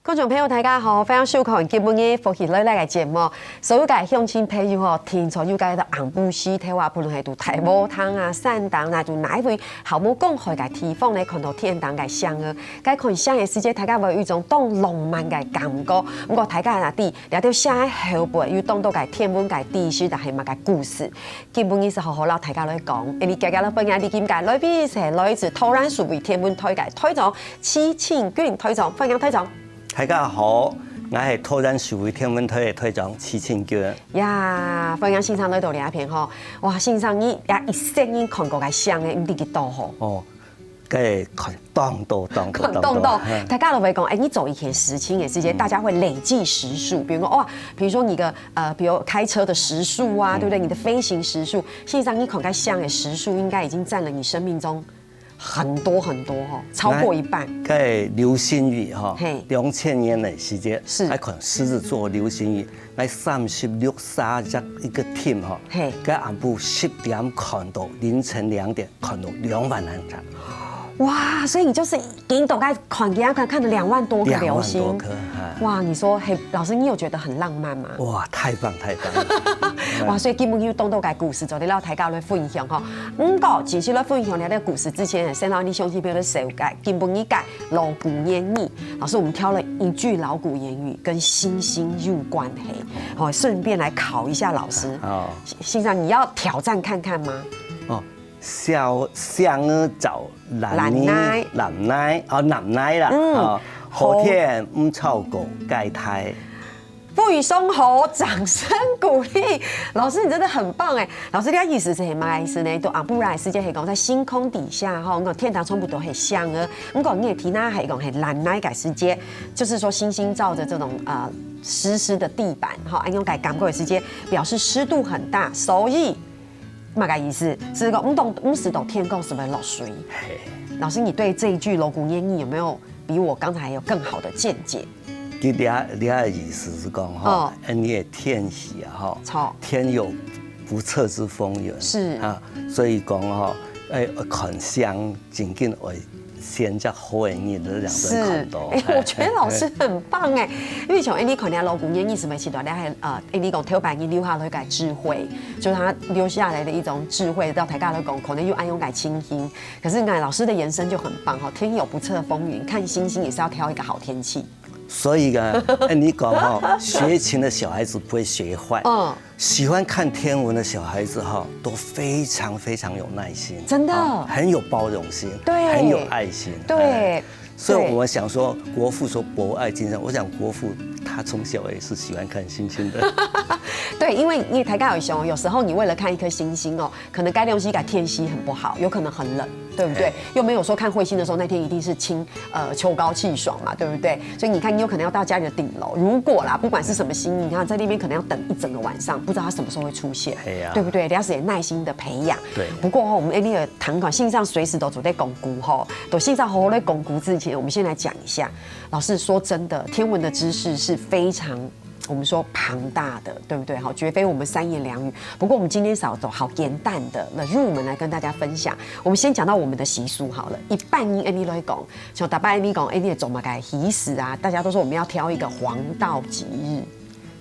观众朋友大家好，非常收看今日福气来的节目。所有嘅乡亲朋友吼，听从有嘅的红布西睇话，不论系读大煲汤啊、散档啊，就哪一位好冇讲开嘅地方咧，看到天堂嘅香儿，该看香嘅世界，大家会有一种当浪漫嘅感觉。不过大家啊啲聊到香嘅后背，又当到嘅天文嘅地势，但系嘛嘅故事。今日是好好老大家来讲，你家家咧分享啲今屆来宾是来自突然数位天文台嘅台长戚庆军台长，欢迎台长。大家好，我係突然數位天文台嘅台長戚慶軍。呀，歡迎先生來到呢一片吼，哇，先生你也一聲音看過嘅聲嘅，唔知幾多吼？哦，梗係看當多。大家都會講，你走一天10輕嘅時間，大家會累計時數，比如說哇，比如說你的比如開車的時數啊，對不對？你的飛行時數，先生你看嘅聲嘅時數，應該已經佔了你生命中很多哈，超過一半。cái流星雨哈，2000年的時間，是還看獅子座流星雨，我36沙只一個 team 哈，喺暗部10點看到，凌晨2點看到2萬人場。哇，所以你就是引导该看了2萬多個流星， 2萬多顆，哇，你說嘿，老師你有覺得很浪漫嗎？哇，太棒了！哇，所以基本要當到個故事，就你老大家來分享吼。不過，其實來分享呢個故事之前，先讓你鄉親朋友來受解，基本一解老古諺語。老師，我們挑了一句老古諺語，跟星星有關係，哦，順便來考一下老師。哦，先生，你要挑戰看看嗎？哦。小香兒找男奶啦，好天唔超過蓋胎。不與松猴，掌聲鼓勵。老師，你真的很棒哎！老師，你意思是什麼意思呢？都阿布拉世界係講在星空底下哈，我天堂全部都係香兒。我講你也提那係講係藍奶改世界，就是說星星照着這種濕的地板哈，按用改感覺世界表示濕度很大，所以。嘛個意思是講50度天公是不是落水？老師，你對這一句鑼鼓諺語有沒有比我剛才還有更好的見解？你的意思是講哈，你的天氣啊哈，天有不測之風雲，是啊，所以講哈，看相僅僅為。先叫好人你的兩個看到，我覺得老師很棒哎，因為從你看你鑼鼓諺語什麼時代，你係你講頭版你留下來個智慧，就是他留下來的一種智慧，到大家來講，可能又暗用改清新。可是你看老師的延伸就很棒哈，天有不測風雲，看星星也是要挑一個好天氣。所以呢，你講哈，學琴的小孩子不會學壞，喜歡看天文的小孩子哈，都非常非常有耐心，真的，很有包容心，對，很有愛心，對。所以我想說，國父說博愛精神，我想國父他從小也是喜歡看星星的。對，因為大家有時候你為了看一顆星星哦，可能該東西天氣很不好，有可能很冷，對不對？又沒有說看彗星的時候那天一定是秋高氣爽嘛，對不對？所以你看你有可能要到家裡的頂樓，如果啦，不管是什麼星，你看在那邊可能要等一整個晚上，不知道它什麼時候會出現，對不對？你要是有耐心的培養。對。不過我們那個堂課線上隨時都在鞏固哈，都線上好好的鞏固之前，我們先來講一下。老師說真的，天文的知識是非常。我們說龐大的，對不對？好，絕非我們三言兩語。不過我們今天少走好簡單的入門來跟大家分享。我們先講到我們的習俗好了。一般你來講，像大半你講，你走嘛該喜事啊，大家都說我們要挑一個黃道吉日，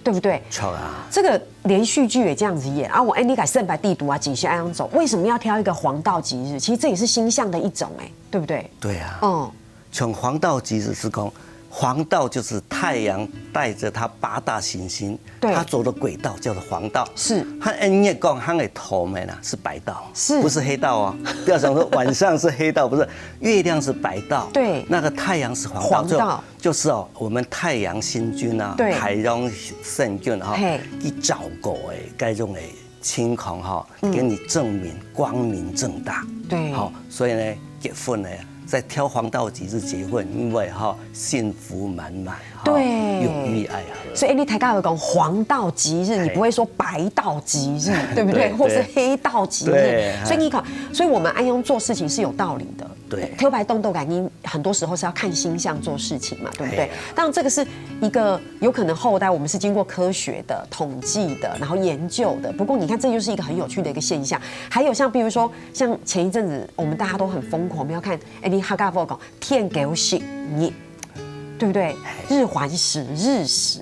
對不對？錯啊。這個連續劇也這樣子演啊，我你改勝敗地圖啊，幾下樣走，為什麼要挑一個黃道吉日？其實這也是星象的一種對不對？對啊。從黃道吉日是講。黃道就是太陽帶着它8大行星，它走的軌道叫做黃道。是，和人家講，它的頭們啊是白道，是不是黑道啊？不要想說晚上是黑道，不是，月亮是白道，對，那個太陽是黃道，就是哦，我們太陽星君啊，太陽聖君哈，一照顧該種的情況哈，給你證明光明正大，對，好，所以呢，結婚呢。在挑黃道吉日結婚，因為幸福滿滿，對，永浴愛河。所以你大家會講黃道吉日，你不會說白道吉日，對不對？或是黑道吉日。所以你看，所以我們按用做事情是有道理的。对，挑白动斗感应很多时候是要看星象做事情嘛，对不对？当然这个是一个有可能后代我们是经过科学的统计的，然后研究的。不过你看，这就是一个很有趣的一个现象。还有像比如说，像前一阵子我们大家都很疯狂，我们要看你哈嘎佛讲天狗食日。对不对？日环食、日食，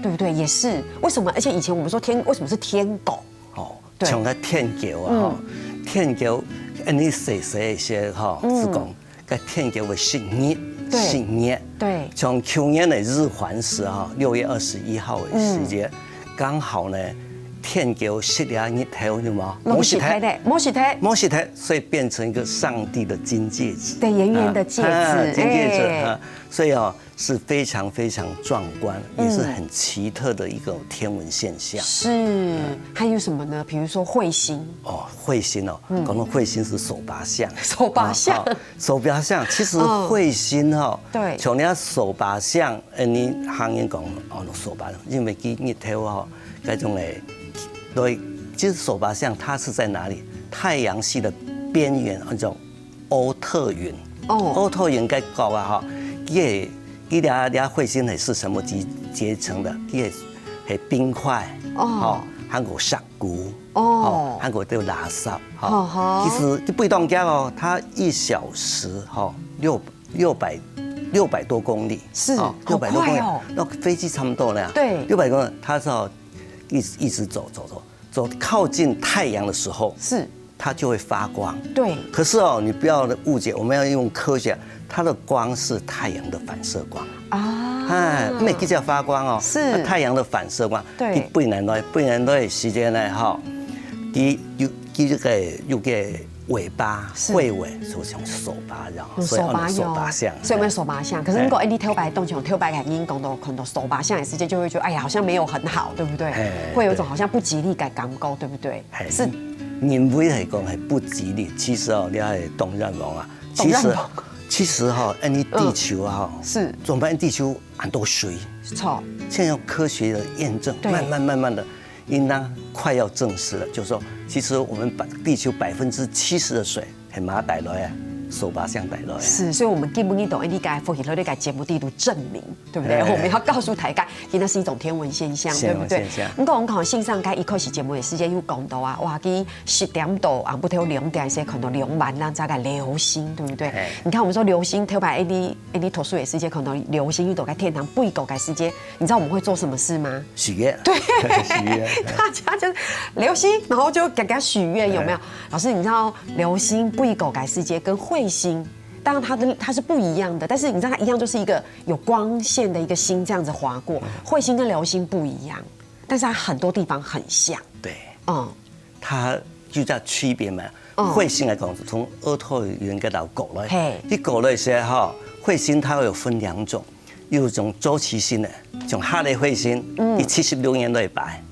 对不对？也是为什么？而且以前我们说为什么是天狗？哦，像个天狗啊，天狗，你细一些哈，是讲个天狗的信念，对，像去年的日环食哈，6月21号的时间，刚好呢。天狗食了日头，对吗？摩西台，所以变成一个上帝的金戒指，对，圆圆的戒指，金戒指，所以是非常非常壮观，也是很奇特的一个天文现象。是，还有什么呢？比如说彗星。彗星讲到彗星是手把象，手把象，其实彗星对，像你手把象，你行业讲手把，因为佢日头那种嘞。对，其实手把象它是在哪里？太阳系的边缘那种欧特云。欧特云该高啊哈，伊俩彗星是什么结成的？伊是冰块韩国石骨韩国都有垃圾其实不一动家它1小时600多公里，是600多公里，那飞机差不多了。对，600公里，它是一直走，靠近太阳的时候，它就会发光。对。可是你不要误解，我们要用科学，它的光是太阳的反射光啊。没记叫发光是太阳的反射光。对。不然的时间呢，这个尾巴、喙尾，就像手把一样，所以我们手把象。可是如果你跳白动像跳白感应讲到看到手把象的时间，就会觉得哎呀，好像没有很好，对不对？会有一种好像不吉利感感觉，对不对？是人为来讲是不吉利，其实你系当然讲啊，其实你地球是总把地球很多水，错。现在用科学的验证，慢慢的。应当快要证实了，就是说，其实我们地球70%的水系马带来手把象带来。是，所以我们根本你懂，你该佛系改节目地图证明，对不对？我们要告诉大家，那是一种天文现象，对不对？你讲我们看线上该一开始节目的时间有讲到啊，哇，佢10点多啊，不头2点些看到2万那这个流星，对不对？你看我们说流星，头摆你投诉的时间看到流星，遇到在天堂不一狗改时间，你知道我们会做什么事吗？许愿。对，许愿。大家就是流星，然后就给他许愿，有没有？老师，你知道流星不一狗改时间跟彗星，当然它是不一样的，但是你知道它一样就是一个有光线的一个星这样子划过。彗星跟流星不一样，但是它很多地方很像。对，它就叫区别嘛。彗星来讲，从欧特云给到过来，你过来些彗星它会有分2种，有一种周期性的，像哈雷彗星，你76年来摆，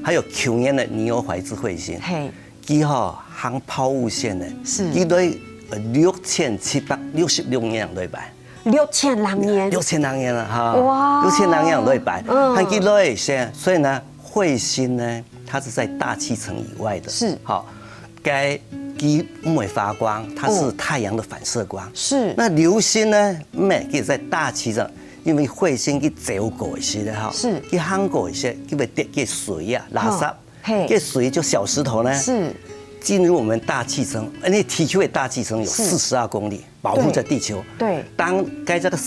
还有去年的尼欧怀兹彗星，它航抛物线的，它对6766年对白，6000年了哈，哇，6000年对白，它几类些，所以呢，彗星呢，它是在大气层以外的，是好，该不会发光，它是太阳的反射光，是。那流星呢，也在大气层，因为彗星去走过一些的哈，是，去航过一些，去跌给水啊，垃圾，给水就小石头呢，是。进入我们大气层，那地球的大气层有42公里，保护着地球。对。当该这个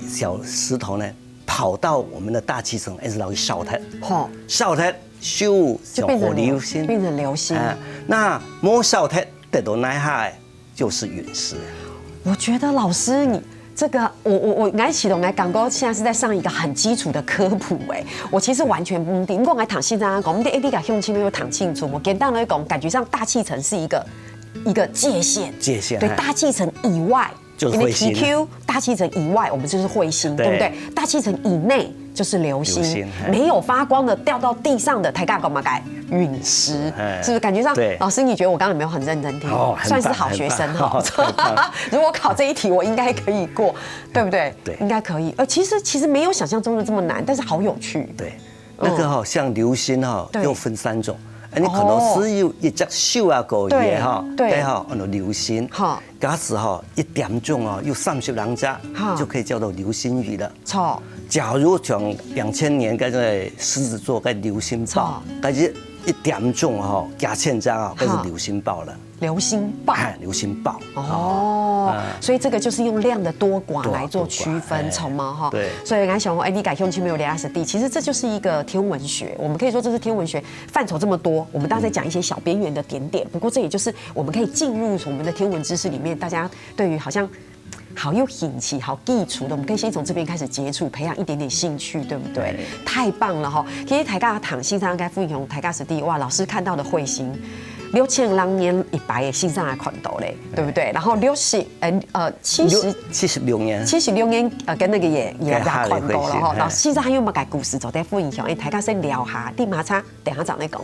小石头呢跑到我们的大气层，一直到去烧它，烧它就变成流星，变成流星。那摸烧它得到那下就是陨石。我觉得老师你。这个我来启动来港哥现在是在上一个很基础的科普我其实完全不定，我来躺现在讲，我们的 AD 感用清没有躺清楚，我简单来讲，感觉上大气层是一个界限，对，大气层以外就是彗星 TQ， 大气层以外我们就是彗星，对不对？大气层以内就是流星，没有发光的掉到地上的台干干嘛改陨石，是不是感觉上？老师，你觉得我刚刚有没有很认真听？算是好学生哈。如果考这一题，我应该可以过，对不对？对，应该可以。其实没有想象中的这么难，但是好有趣。对，那个像流星又分3种。你可能是有一只小啊个嘢对流星，假使1點鐘有30人只，就可以叫做流星雨了。錯。假如像2000年嗰個獅子座嘅流星暴，但是1點鐘加千張嗰是流星暴了。流星暴。流星暴。哦，所以这个就是用量的多寡来做区分，从嘛哈。对。所以俺想说，你改用去没有两是地，其实这就是一个天文学，我们可以说这是天文学范畴这么多，我们大家在讲一些小边缘的点点。不过这也就是我们可以进入我们的天文知识里面，大家对于好像。好有兴趣、好基础的，我们可以先从这边开始接触，培养一点点兴趣，对不对？太棒了哈！其实台大堂欣赏该分享台大师弟哇，老师看到的彗星，6000年一百的欣赏来看到嘞，对不对？然后76年跟那个也看到了哈。老师欣赏还有没有改故事？就在分享，台大先聊下，你马上等下再来讲。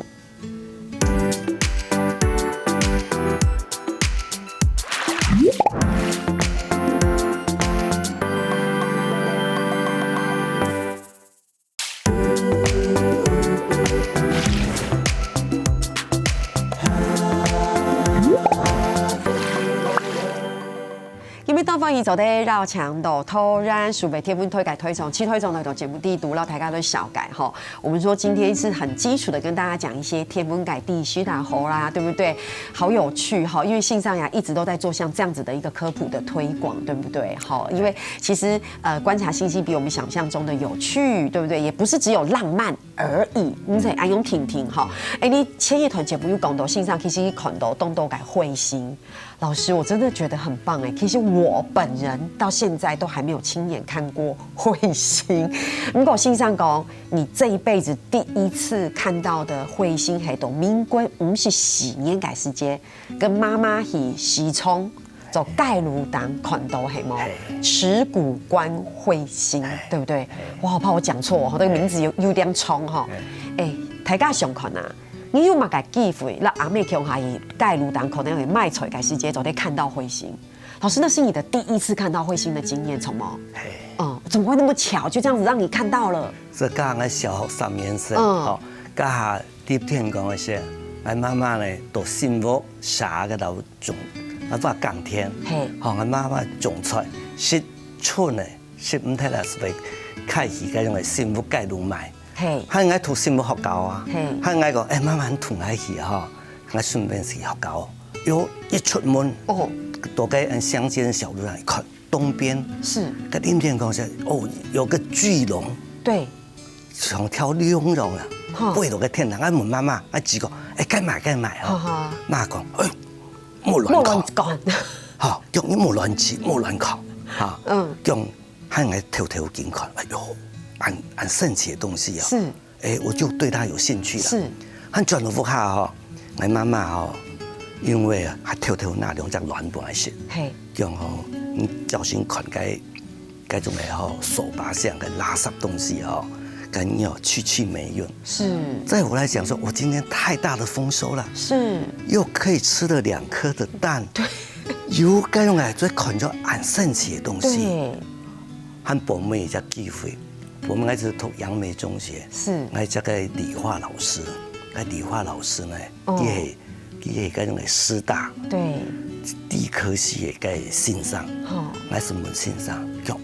走在绕墙斗突然数北天文推改推崇七推崇那种节目地读让大家都小改哈。我们说今天是很基础的跟大家讲一些天文改地西打猴啦，对不对？好有趣哈，因为信上呀一直都在做像这样子的一个科普的推广，对不对？好，因为其实观察星星比我们想象中的有趣，对不对？也不是只有浪漫而已。你得安用听听哈。你千叶团节目有讲到信上其实看到东都改彗星。老师，我真的觉得很棒哎！其实我本人到现在都还没有亲眼看过彗星。如果信上讲，你这一辈子第一次看到的彗星，系到民国54年改时间，跟妈妈去西冲走盖鲁党看到系冇耻骨关彗星，对不对？我好怕我讲错哦，这个名字有点冲哈。大家想看啊！你有冇個機會？那阿妹強下以蓋魯當可能會賣出嘅時節，就得看到彗星。老師，那是你的第一次看到彗星的經驗，從嗎？怎麼會那麼巧，就這樣子讓你看到了？這剛個小學3年生，家下啲天講嘅時，我媽媽呢都幸福下個度種，我話降天，我媽媽種出10寸呢，15天啦是被開始嗰種嘅幸福蓋魯賣。佢愛讀新聞學校啊，佢愛講媽媽同我去哈，我順便去學校。有一出門，都在鄉間小路上看，東邊是，個林天講說有個巨龍，對，想跳龍龍啊，飛到個天堂，我問媽媽，我只講該買啊，媽講莫亂講，嚇，叫你莫亂吃，莫亂考，嚇，叫佢愛偷偷見看，哎呦。很神奇的東西啊！是，我就對他有興趣了。是，很轉頭覆下哈，我媽媽哈，因為啊，還偷偷拿兩隻卵盤來食，叫我你小心看該種嘅哈手把上嘅垃圾東西哈，跟你要去霉運。是，在我來講說，我今天太大的豐收了，是，又可以吃了2顆的蛋，對，又該用來做看咗很神奇的東西，對，很寶貝嘅機會。我們開始讀楊梅中學，是，我這個理化老師，理化老師呢，佢係嗰種嘅師大，對，地科系嘅欣賞，我是問欣賞，叫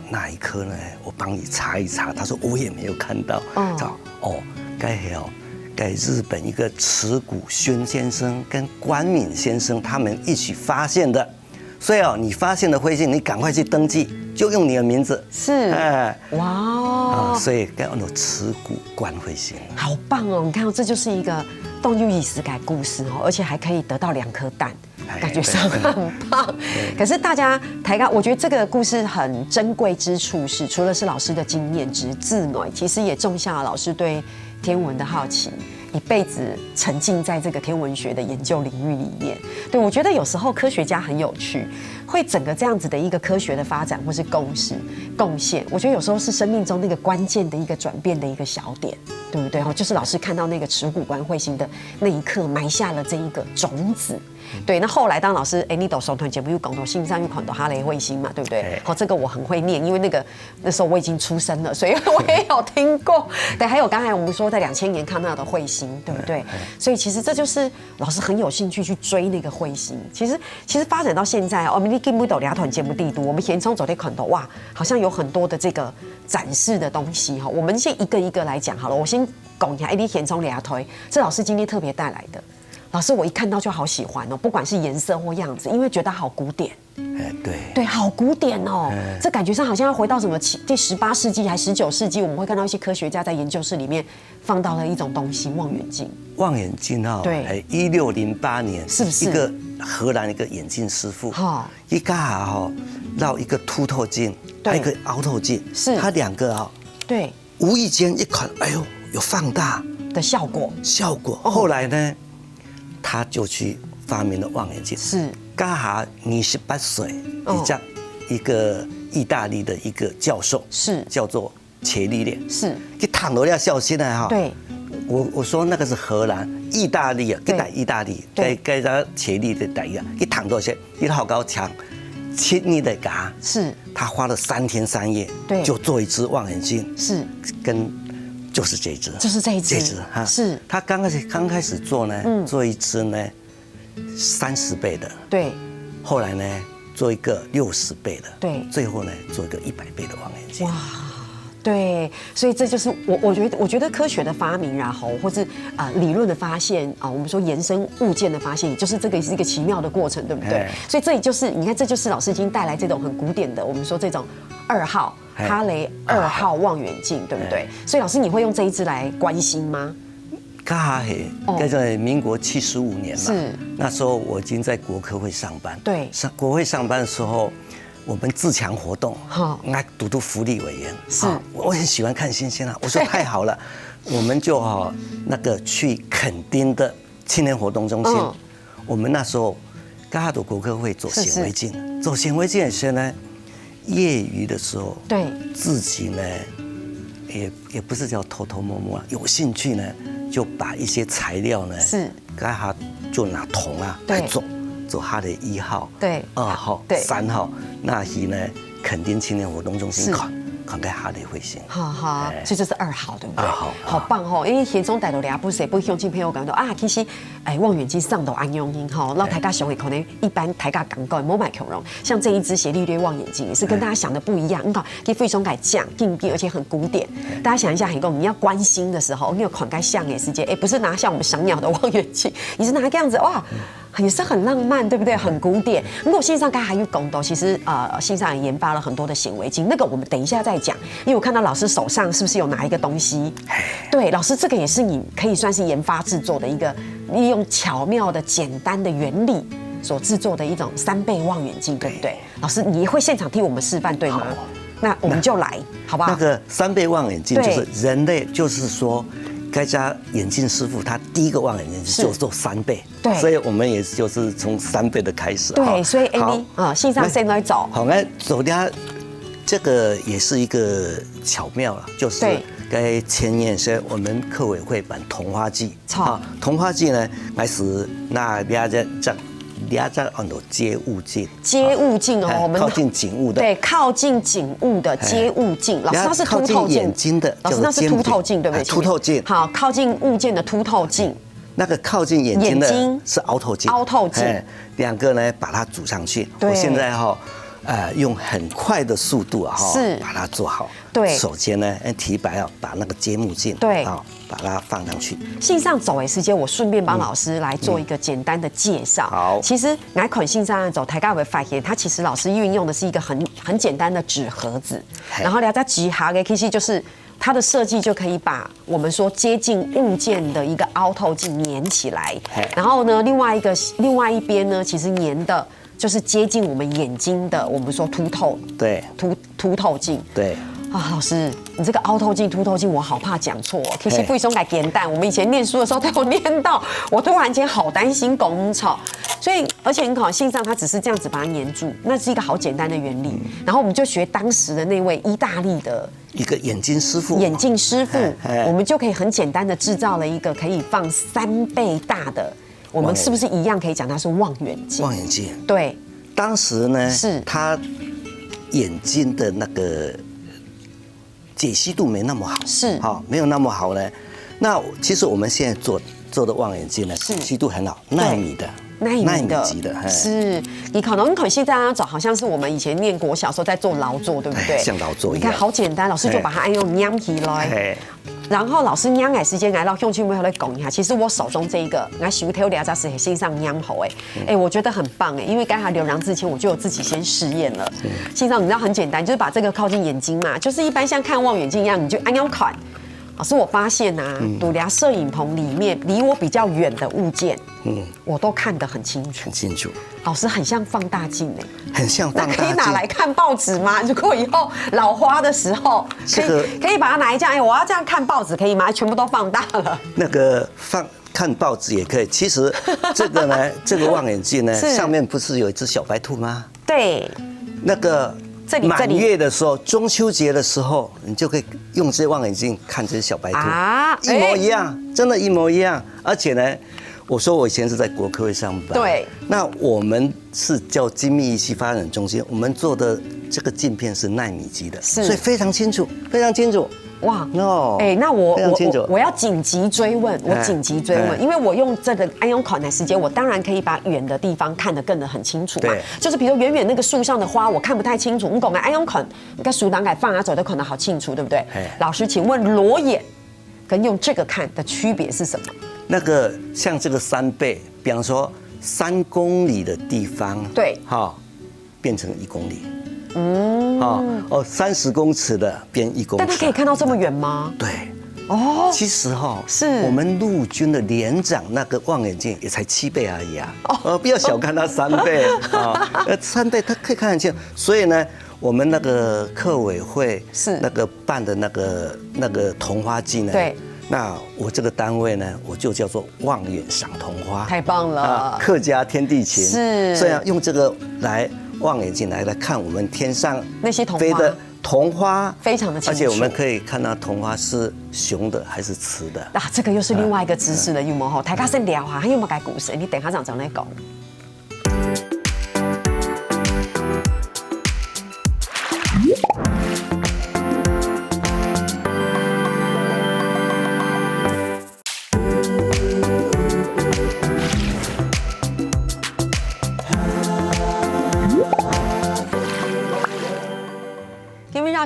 那一科呢，我幫你查一查，他說我也沒有看到，該日本一個池谷軒先生跟關敏先生他們一起發現的。所以你發現的彗星，你趕快去登記，就用你的名字。是，哇，所以該用池谷關彗星，好棒哦！你看，這就是一個動物意識改故事哦，而且還可以得到2顆蛋，感覺上很棒。可是大家我覺得這個故事很珍貴之處是，除了是老師的經驗值之外，其實也種下了老師對天文的好奇。一輩子沉浸在這個天文學的研究領域裡面，對，我覺得有時候科學家很有趣，會整個這樣子的一個科學的發展或是貢獻，我覺得有時候是生命中那個關鍵的一個轉變的一個小點，對不對？就是老師看到那個池谷關彗星的那一刻埋下了這一個種子。對，那後來當老師，你讀雙團節目又講到信上又看到哈雷彗星嘛，對不對？這個我很會念，因為那時候我已經出生了，所以我也有聽過。對，還有剛才我們說在2000年看到的彗星，對不對？所以其實這就是老師很有興趣去追那個彗星。其實發展到現在，我們你記不到兩團節目地圖，我們現從昨天看到，哇，好像有很多的這個展示的東西哈。我們先一個一個來講好了，我先講一下，你現從兩推，這老師今天特別帶來的。老師，我一看到就好喜歡哦，不管是顏色或樣子，因為覺得好古典。对，好古典哦，这感觉上好像要回到什么第18世纪还19世纪，我们会看到一些科学家在研究室里面放到了一种东西——望远镜。望远镜哦，对，1608年，是不是？一个荷兰一个眼镜师傅，一家哈绕一个凸透镜，还有一个凹透镜，是，他两个啊，对，无意间一看，哎呦，有放大的效果。后来呢，他就去发明了望远镜。是，刚好28岁，一个意大利的一个教授，是叫做切利列，是，一躺落要笑现在哈。对，我说那个是荷兰、意大利啊，给打意大利，该他切利的打一一躺落去，一好高墙，7年的嘎，是，他花了3天3夜，对，就做一只望远镜，是，就是这一只，哈，是，他刚开始做呢，做一只呢30倍的，对，后来呢做一个60倍的，对，最后呢做一个100倍的望远镜。哇，对，所以这就是我觉得科学的发明，然后或是理论的发现啊，我们说延伸物件的发现，也就是这个是一个奇妙的过程，对不对？所以这也就是你看，这就是老师已经带来这种很古典的，我们说这种2号哈雷2号望远镜，对不对？所以老师你会用这一支来观星吗？卡黑，在民国75年嘛，是那时候我已经在国科会上班，对，国会上班的时候。我们自强活动，那读福利委员是，我很喜欢看星星啊。我说太好了，我们就那个去垦丁的青年活动中心。我们那时候刚好读国科会做显微镜，做显微镜的时候呢，业余的时候，对，自己呢也不是叫偷偷摸摸，有兴趣呢就把一些材料呢，是刚好就拿铜啊来做它的1号、对2号、3号，那是呢垦丁青年活动中心看给哈雷彗星，好，所以这是2号，对不对？2号，好棒哦！因为现中带到俩不是不会用镜片，我感觉到啊，其实望远镜上头安用音哈，那台大小伟可能一般台大广告没买恐龙，像这一支斜率略望远镜也是跟大家想的不一样，你看给费松改降硬币，而且很古典。大家想一下，很够你要观星的时候，你有款该像也是接，不是拿像我们赏鸟的望远镜，你是拿这样子哇。也是很浪漫，对不对？很古典。如果线上刚还有公斗，其实线上也研发了很多的显微镜，那个我们等一下再讲。因为我看到老师手上是不是有拿一个东西？对，老师这个也是你可以算是研发制作的一个利用巧妙的简单的原理所制作的一种3倍望远镜，对不对？老师你会现场替我们示范对吗？那我们就来，好不好？那个3倍望远镜就是人类，就是说。该家眼镜师傅他第一个望远镜就做3倍，对，所以我们也就是从3倍的开始。对，所以线上现在走，好，来走掉，这个也是一个巧妙了，就是该前年是我们科委会办桐花季，桐花季呢，开始那俩在按照接物镜哦，我们靠近景物的，对，靠近景物的接物镜。老师那是凸透镜，眼睛的，老师那是凸透镜，对不对？凸透镜，好，靠近物件的凸透镜。那个靠近眼睛的是凹透镜，两个呢把它组上去。我现在用很快的速度把它做好。对，首先呢，提白把那个接目镜把它放上去。线上走的时间，我顺便帮老师来做一个简单的介绍。好，其实来款线上走台大为发现，它其实老师运用的是一个很简单的纸盒子，然后在纸盒的其实就是它的设计就可以把我们说接近物件的一个凹透镜粘起来，然后呢，另外一边呢，其实粘的。就是接近我们眼睛的，我们说凸透，对，凸透镜，对。老师，你这个凹透镜、凸透镜，我好怕讲错。其实不松改简单，我们以前念书的时候都有念到，我突然间好担心公草。所以，而且你看线上它只是这样子把它粘住，那是一个好简单的原理。然后我们就学当时的那位意大利的一个眼镜师傅，我们就可以很简单的制造了一个可以放3倍大的。我们是不是一样可以讲它是望远镜？望远镜，对。当时呢，是他眼睛的那个解析度没那么好，是没有那么好呢。那其实我们现在做的望远镜呢，解析度很好，奈米级的，是。你可能现在要找，好像是我们以前念国小时候在做劳作，对不对？像劳作一样。你看好简单，老师就把它按用粘起来。然后老师两个时间来到用去为来讲一下，其实我手中这一个，我手头俩杂是欣赏两口我觉得很棒因为刚才流量之前我就有自己先试验了。欣赏你知道很简单，就是把这个靠近眼睛嘛，就是一般像看望远镜一样，你就按样看。老师，我发现度俩摄影棚里面离我比较远的物件，我都看得很清楚，很清楚。老师很像放大镜很像放大镜。那可以拿来看报纸吗？如果以后老花的时候，可以把它拿来这样，我要这样看报纸可以吗？全部都放大了。那个看报纸也可以。其实这个呢，这个望远镜呢，上面不是有一只小白兔吗？对，那个。满月的时候，中秋节的时候，你就可以用这望远镜看这些小白兔一模一样，真的，一模一样。而且呢，我说我以前是在国科会上班，对，那我们是叫精密仪器发展中心，我们做的这个镜片是奈米级的，所以非常清楚，非常清楚。哇哦，那我要紧急追问，因为我用这个安用考奶时间，我当然可以把远的地方看得更得很清楚嘛。就是比如远远那个树上的花，我看不太清楚。你讲安用考，你看树档改放走的可能好清楚，对不对？老师，请问裸眼跟用这个看的区别是什么？那个像这个3倍，比方说3公里的地方，对，变成1公里。30公尺的变1公尺，但它可以看到这么远吗？对，其实是我们陆军的连长那个望远镜也才7倍而已不要小看它3倍3倍它可以看得清。所以呢，我们那个客委会是那个办的那个桐花季呢，对，那我这个单位呢，我就叫做望远赏桐花，太棒了，客家天地情是，所以用这个来。望远镜来看我们天上那些飞的桐花，非常的清楚，而且我们可以看到桐花是雄的还是雌的。这个又是另外一个知识了，有没有？大家先聊哈，还有没有改故事？你等下长来讲。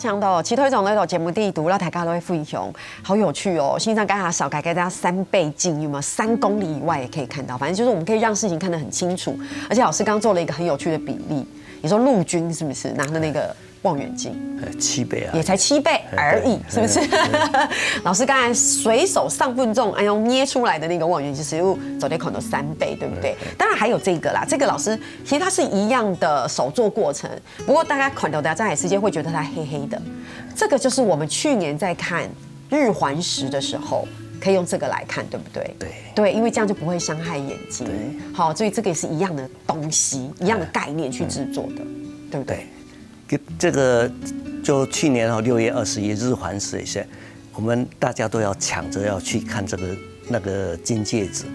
强的其推总那种节目地图，让大家都会分享，好有趣哦！欣赏刚才少改给大家3倍镜，有没有3公里以外也可以看到？反正就是我们可以让事情看得很清楚。而且老师刚做了一个很有趣的比例，你说陆军是不是拿的那个望远镜？7倍啊，也才7倍而已，是不是？老师刚才随手上分钟，用捏出来的那个望远镜，其实走得可能3倍，对不对？当然还有这个啦，这个老师其实它是一样的手做过程，不过大家看到的在海世界会觉得它黑黑的，这个就是我们去年在看日环食的时候。可以用这个来看，对不对？对，因为这样就不会伤害眼睛。好，所以这个也是一样的东西，一样的概念去制作的，对不对？这个就去年6月21日环食一下，我们大家都要抢着要去看这个那个金戒指。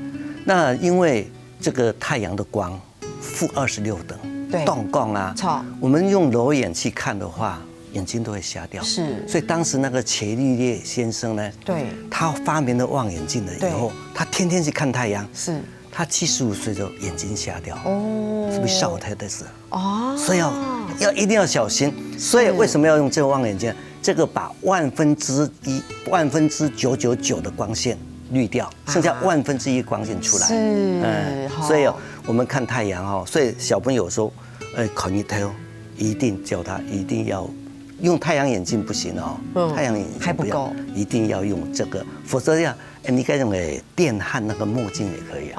那因为这个太阳的光-26等，动光啊，我们用裸眼去看的话。眼睛都会瞎掉，所以当时那个伽利略先生呢，他发明了望远镜了以后，他天天去看太阳，他75岁就眼睛瞎掉，是不是少太的事？所以一定要小心。所以为什么要用这个望远镜？这个把1/1000、1/999的光线滤掉，剩下1/1光线出来。所以我们看太阳所以小朋友说，看日头一定叫他一定要。用太阳眼镜不行太阳眼镜还不够，一定要用这个，否则你该用电焊那个墨镜也可以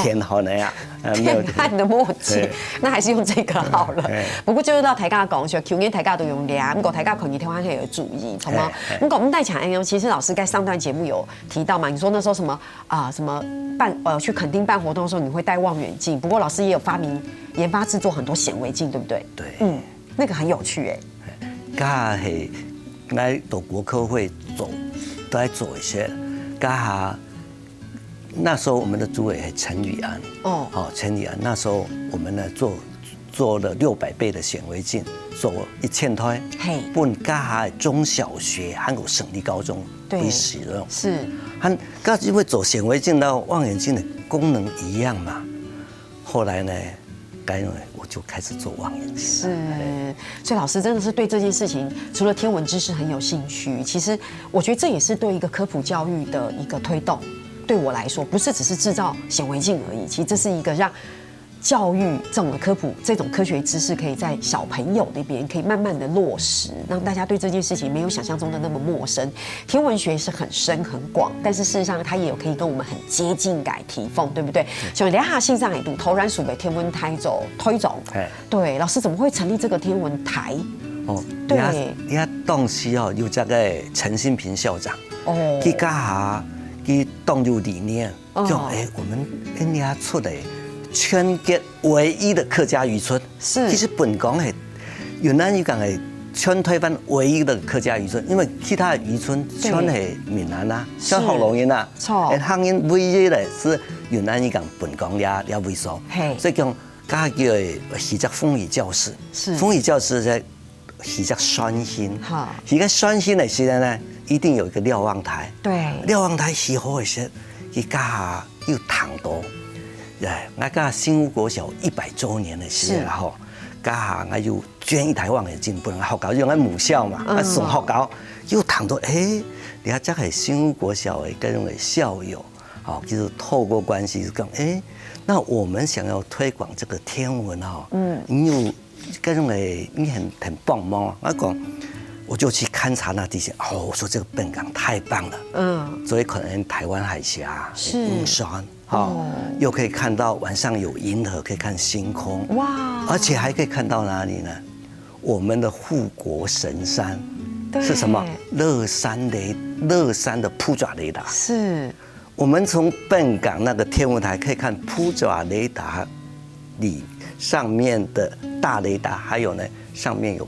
偏好那样。电焊的墨镜，那还是用这个好了。不过就是到大家讲说，去年大家都用俩，不过大家可能台湾可以有注意，好吗？不过我们带起来，其实老师在上段节目有提到嘛，你说那时候什么什么去垦丁办活动的时候，你会带望远镜。不过老师也有研发制作很多显微镜，对不对？那个很有趣刚系来到国科会都在做一些，刚那时候我们的主委是陈宇安陈宇安那时候我们呢做了600倍的显微镜，做1000台，本刚中小学还有省立高中会使用，刚因为做显微镜到望远镜的功能一样嘛，后来呢，该我就开始做望远镜。是，所以老师真的是对这件事情，除了天文知识很有兴趣，其实我觉得这也是对一个科普教育的一个推动。对我来说，不是只是制造显微镜而已，其实这是一个让教育这种科普、这种科学知识可以在小朋友那边可以慢慢的落实，让大家对这件事情没有想象中的那么陌生。天文学是很深很广，但是事实上它也有可以跟我们很接近改提缝，对不对？所以等下线上来读头然署北天文台走推总，对，老师怎么会成立这个天文台？哦，对，你看当时哦有这个陈新平校长，哦，去家下去动入理念，就我们人家出的。全国唯一的客家渔村，是其实本港是云南渔港的全台湾唯一的客家渔村，因为其他的渔村全是闽南啊，像福隆人啊，汉人唯一的是云南渔港本港也为首，所以讲家叫喜只风雨教室，风雨教室在喜只双星，喜个双星的时间呢，一定有一个瞭望台，对，瞭望台喜好的时，伊家又躺多。我家新屋国小100周年的时候，家下我又捐一台望远镜，不能学校用在母校嘛，送学校又谈到你看这个新屋国小的各种的校友，就是透过关系是讲，那我们想要推广这个天文你有各种的你很棒吗？我讲。我就去勘察那地形，我说这个笨港太棒了，所以可能台湾海峡、云山，又可以看到晚上有银河，可以看星空，哇！而且还可以看到哪里呢？我们的护国神山是什么？乐山的扑爪雷达。是，我们从笨港那个天文台可以看扑爪雷达里上面的大雷达，还有呢上面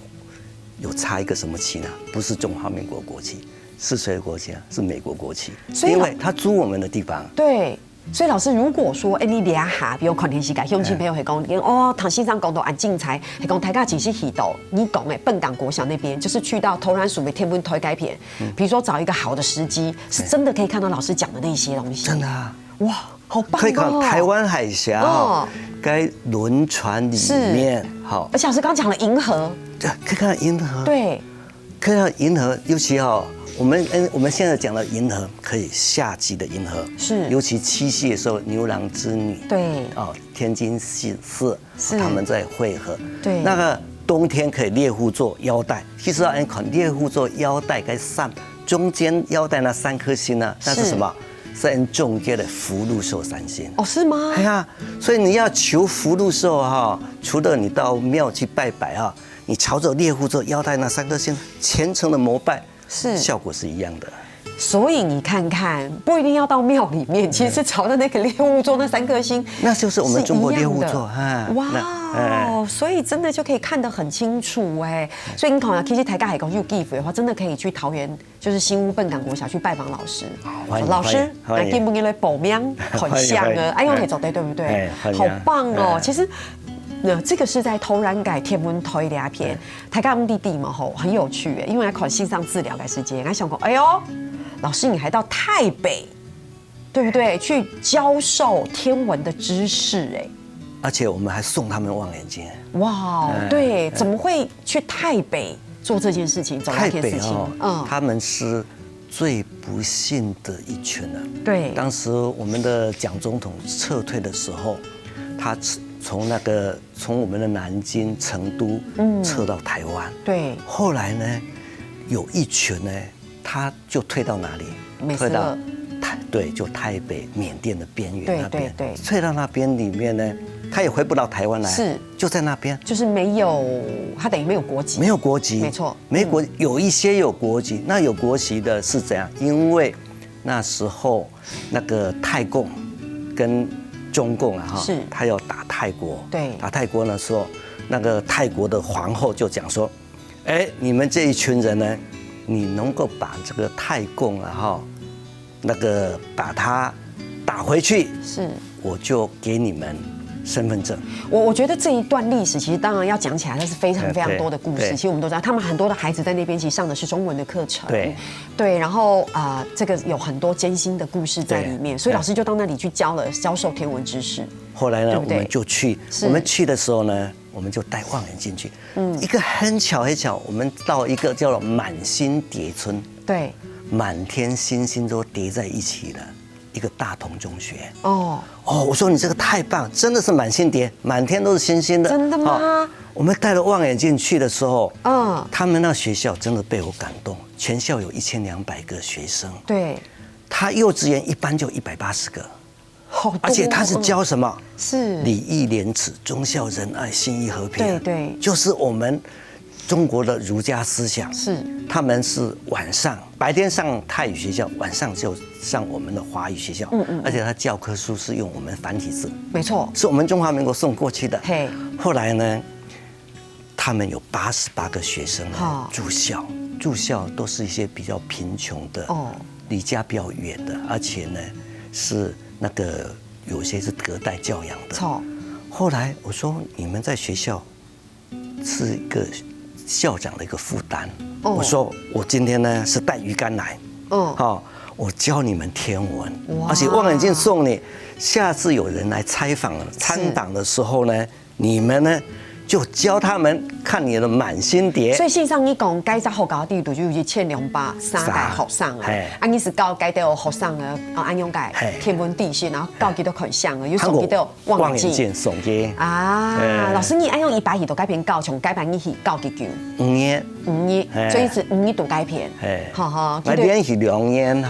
有插一个什么旗呢？不是中华民国国旗，是谁的国旗啊？是美国国旗。因为他租我们的地方。对，所以老师如果说，你俩下，比如看天时界，乡亲朋友会讲，唐西藏讲到安静才，会讲台家几时去到？你讲的笨港国小那边，就是去到头然署的天文台改片，比如说找一个好的时机，是真的可以看到老师讲的那些东西。真的啊，哇，好棒哦！可以看台湾海峡该轮船里面，好，而且老师刚讲了银河。可以看到银河，对，可以看到银河，尤其我们现在讲的银河，可以夏季的银河，是，尤其七夕的时候，牛郎织女，对，天津市他们在汇合，对，那个冬天可以猎户座腰带，其实看猎户座腰带跟中间腰带那3颗星呢，那是什么？是中间的福禄寿3星哦，是吗？对啊，所以你要求福禄寿除了你到庙去拜拜你朝着猎户座腰带那3颗星虔诚的膜拜，是效果是一样的。所以你看看，不一定要到庙里面，其实朝着那个猎户座那3颗星，那就是我们中国猎户座哇，所以真的就可以看得很清楚所以你可能其实台大海港有机会的话，真的可以去桃园，就是新屋笨港国小去拜访老师。老师，来给不给来报名？很像用可以走对不对？好棒哦！其实。这个是在头然改天文台的片，台大目的地嘛很有趣因为来考线上治疗的时间，还想过，老师你还到台北，对不对？去教授天文的知识而且我们还送他们望远镜。哇，对，怎么会去台北做这件事情？走这件事情，他们是最不幸的一群人。对，当时我们的蒋总统撤退的时候，他。从我们的南京、成都撤到台湾，对。后来呢，有一群呢，他就退到哪里？退到就台北、缅甸的边缘那边，对，退到那边里面呢，他也回不到台湾来，是就在那边，就是没有，他等于没有国籍，没有国籍，没错，没国，有一些有国籍，那有国籍的是怎样？因为那时候那个泰共跟中共是他要打泰国，对，打泰国的时候，那个泰国的皇后就讲说，你们这一群人呢，你能够把这个泰共那个把它打回去，是，我就给你们身份证。我觉得这一段历史其实当然要讲起来，那是非常非常多的故事。其实我们都知道，他们很多的孩子在那边其实上的是中文的课程。对，然后这个有很多艰辛的故事在里面，所以老师就到那里去教授天文知识。后来呢，我们就去，我们去的时候呢，我们就带望远镜去。一个很巧，我们到一个叫做满星叠村。对，满天星星都叠在一起了。一个大同中学我说你这个太棒，真的是满星叠，满天都是星星的。真的吗？我们带了望远镜去的时候，他们那学校真的被我感动，全校有1200个学生。对，他幼稚园一班就180个，而且他是教什么？是礼义廉耻、忠孝仁爱、信义和平。对，就是我们中国的儒家思想。是，他们是晚上白天上泰语学校，晚上就上我们的华语学校。而且他教科书是用我们繁体字。没错，是我们中华民国送过去的。后来呢，他们有88个学生住校，都是一些比较贫穷的，离家比较远的，而且呢是那个有些是隔代教养的。后来我说，你们在学校是一个校长的一个负担。我说我今天呢是带鱼竿来，我教你们天文，而且望远镜送你，下次有人来参访的时候呢，你们呢就教他们看你的满星叠。所以线上你讲介绍学校地图就是1203届学生啊，你是教介绍学生的安阳介天文地形，然后教几多看相的，有送几多望远镜送给老师你安阳100戏都改编教，从改编一戏教几久？5年，所以是5年都改编。那连续2年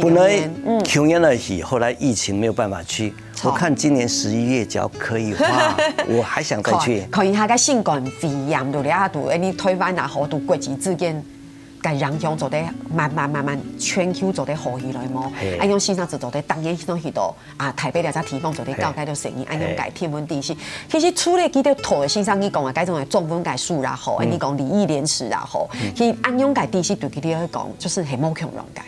本来去年的戏，后来疫情没有办法去。我看今年11月只要可以的话，我还想再去。可以下个新冠肺炎就了度，你推翻也好，都国际之间，个人向做得慢慢全球做得好起来么？安用线上做得当然迄度台北了只地方做得搞介到生意，安用介天文地势。其实除了几条土的线上你讲的，介种的中文介数啦好，你讲礼义廉耻啦好，其实安用介地势对佢哋来讲，就是很冇强容介。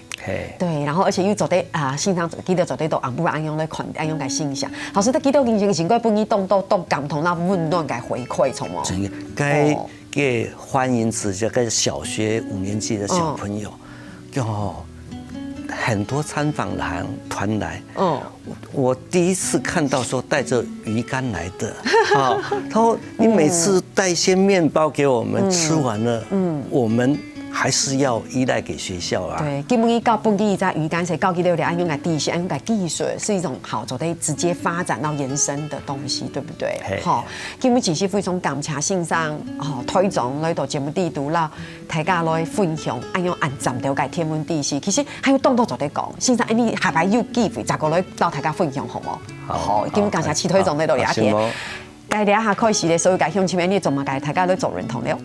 对，然后而且又做得线上记得做得到，不然安用来看安用个欣赏。老师，他记得经常本意动感同那温暖个回馈，从哦。该给欢迎这个小学5年级的小朋友，很多参访团来。我第一次看到说带着鱼竿来的，他说你每次带一些面包给我们，吃完了，我们。还是要依赖给学校啊。对，基本一教本地在鱼竿是教几条的安用个地势，安用个技术是一种好走的直接发展到延伸的东西，对不对？好，基本只是非常感谢线上推广来到节目地图啦，大家来分享安用按站了解天文地势。其实还有动作做得讲，线上你下摆有机会再过来到大家分享好冇？好，基本感谢齐推广来到聊天。该聊下开始的所有嘅乡亲们，你做嘛？大家都做认同了。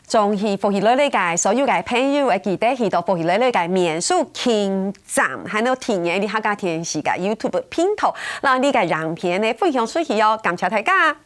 中戏福喜乐乐界所有嘅朋友會記得去到福喜樂樂界面書傾站，還有聽嘅你客家電視嘅 YouTube 片頭，讓你嘅影片呢分享出去哦，感謝大家。